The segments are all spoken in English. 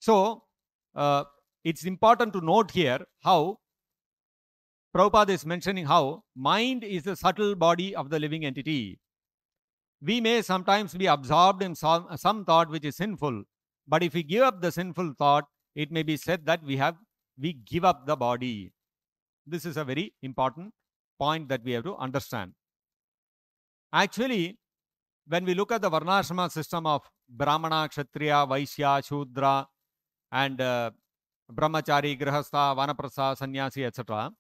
So, it's important to note here how Prabhupada is mentioning how mind is the subtle body of the living entity. We may sometimes be absorbed in some thought which is sinful, but if we give up the sinful thought, it may be said that we give up the body. This is a very important point that we have to understand. Actually, when we look at the Varnashrama system of Brahmana, Kshatriya, Vaishya, Shudra, and Brahmachari, Grihastha, Vanaprastha, Sannyasi, etc.,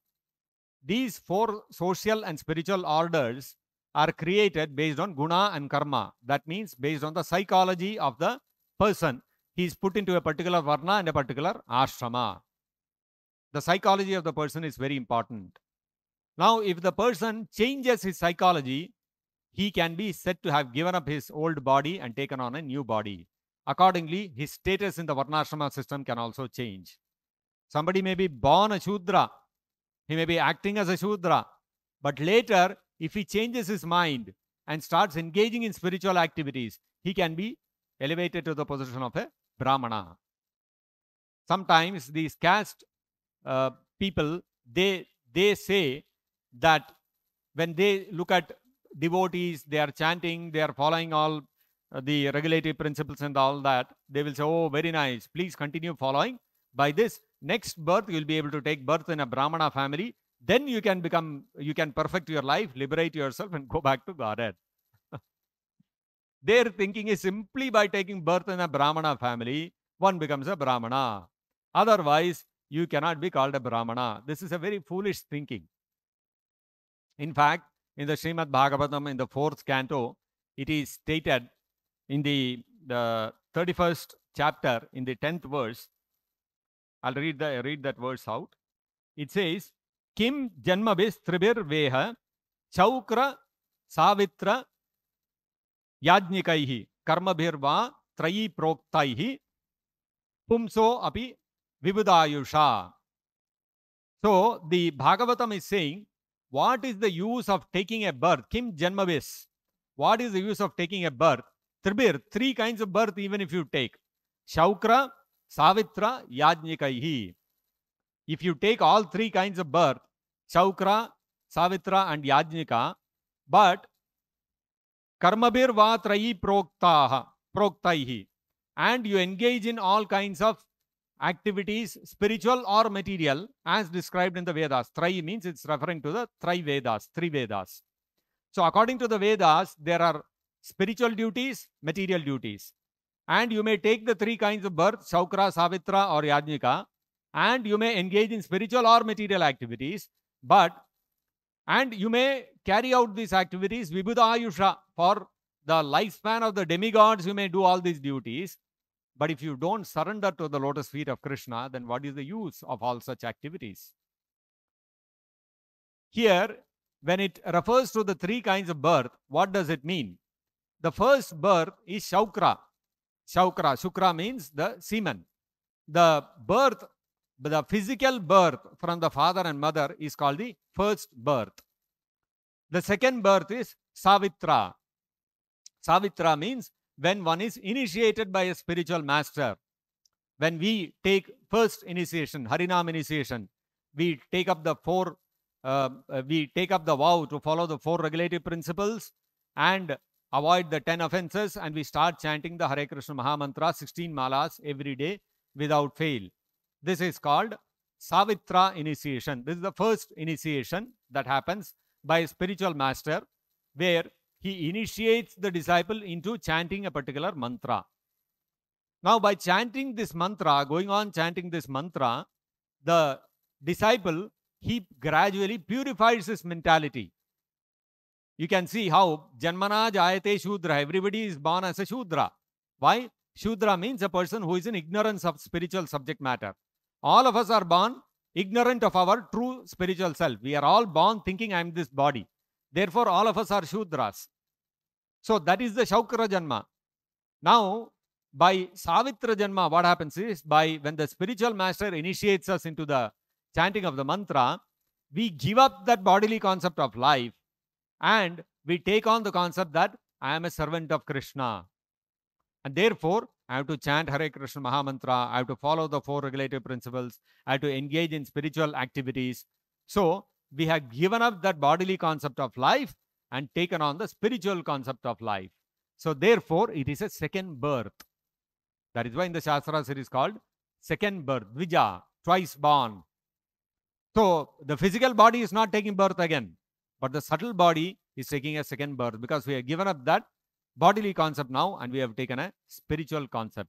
these four social and spiritual orders are created based on guna and karma. That means based on the psychology of the person. He is put into a particular varna and a particular ashrama. The psychology of the person is very important. Now, if the person changes his psychology, he can be said to have given up his old body and taken on a new body. Accordingly, his status in the Varnashrama system can also change. Somebody may be born a Shudra. He may be acting as a Shudra. But later, if he changes his mind and starts engaging in spiritual activities, he can be elevated to the position of a Brahmana. Sometimes these caste people, they say that when they look at devotees, they are chanting, they are following all the regulative principles and all that, they will say, oh, very nice, please continue following. By this next birth, you will be able to take birth in a Brahmana family. Then you can perfect your life, liberate yourself, and go back to Godhead. Their thinking is simply by taking birth in a Brahmana family, one becomes a Brahmana. Otherwise, you cannot be called a Brahmana. This is a very foolish thinking. In fact, in the Srimad Bhagavatam, in the 4th canto, it is stated in the 31st chapter, in the 10th verse. I'll read that verse out. It says, Kim janmabis tribir veha chaukra savitra yajnikaihi karmabhirva trayi proktaihi pumso api vibudayusha. So the Bhagavatam is saying, what is the use of taking a birth? Kim janmabis. What is the use of taking a birth? Tribir, 3 kinds of birth even if you take. Shaukra, Savitra, Yajnikaihi. If you take all 3 kinds of birth, Shaukra, Savitra and Yajnika, but Karmabir va trayi proktaihi, and you engage in all kinds of activities, spiritual or material, as described in the Vedas. Trayi means it's referring to the Vedas, 3 Vedas. So according to the Vedas, there are spiritual duties, material duties. And you may take the 3 kinds of birth, Shaukra, Savitra or Yajnika, and you may engage in spiritual or material activities, and you may carry out these activities, Vibhudayusha, for the lifespan of the demigods, you may do all these duties. But if you don't surrender to the lotus feet of Krishna, then what is the use of all such activities? Here, when it refers to the 3 kinds of birth, what does it mean? The first birth is Shaukra. Shukra means the semen. The birth, the physical birth from the father and mother is called the first birth. The second birth is Savitra. Savitra means when one is initiated by a spiritual master. When we take first initiation, Harinam initiation, we take up the vow to follow the 4 regulative principles and avoid the 10 offenses, and we start chanting the Hare Krishna Mahamantra, 16 malas every day without fail. This is called Savitra initiation. This is the first initiation that happens by a spiritual master, where he initiates the disciple into chanting a particular mantra. Now, by chanting this mantra, going on chanting this mantra, the disciple, he gradually purifies his mentality. You can see how Janmana Jayate Shudra, everybody is born as a Shudra. Why? Shudra means a person who is in ignorance of spiritual subject matter. All of us are born ignorant of our true spiritual self. We are all born thinking I am this body. Therefore, all of us are Shudras. So that is the Shaukra Janma. Now, by Savitra Janma, what happens is, when the spiritual master initiates us into the chanting of the mantra, we give up that bodily concept of life and we take on the concept that I am a servant of Krishna. And therefore, I have to chant Hare Krishna Mahamantra. I have to follow the 4 regulative principles. I have to engage in spiritual activities. So we have given up that bodily concept of life and taken on the spiritual concept of life. So therefore, it is a second birth. That is why in the Shastras it is called second birth, Dvija, twice born. So the physical body is not taking birth again, but the subtle body is taking a second birth because we have given up that bodily concept now and we have taken a spiritual concept.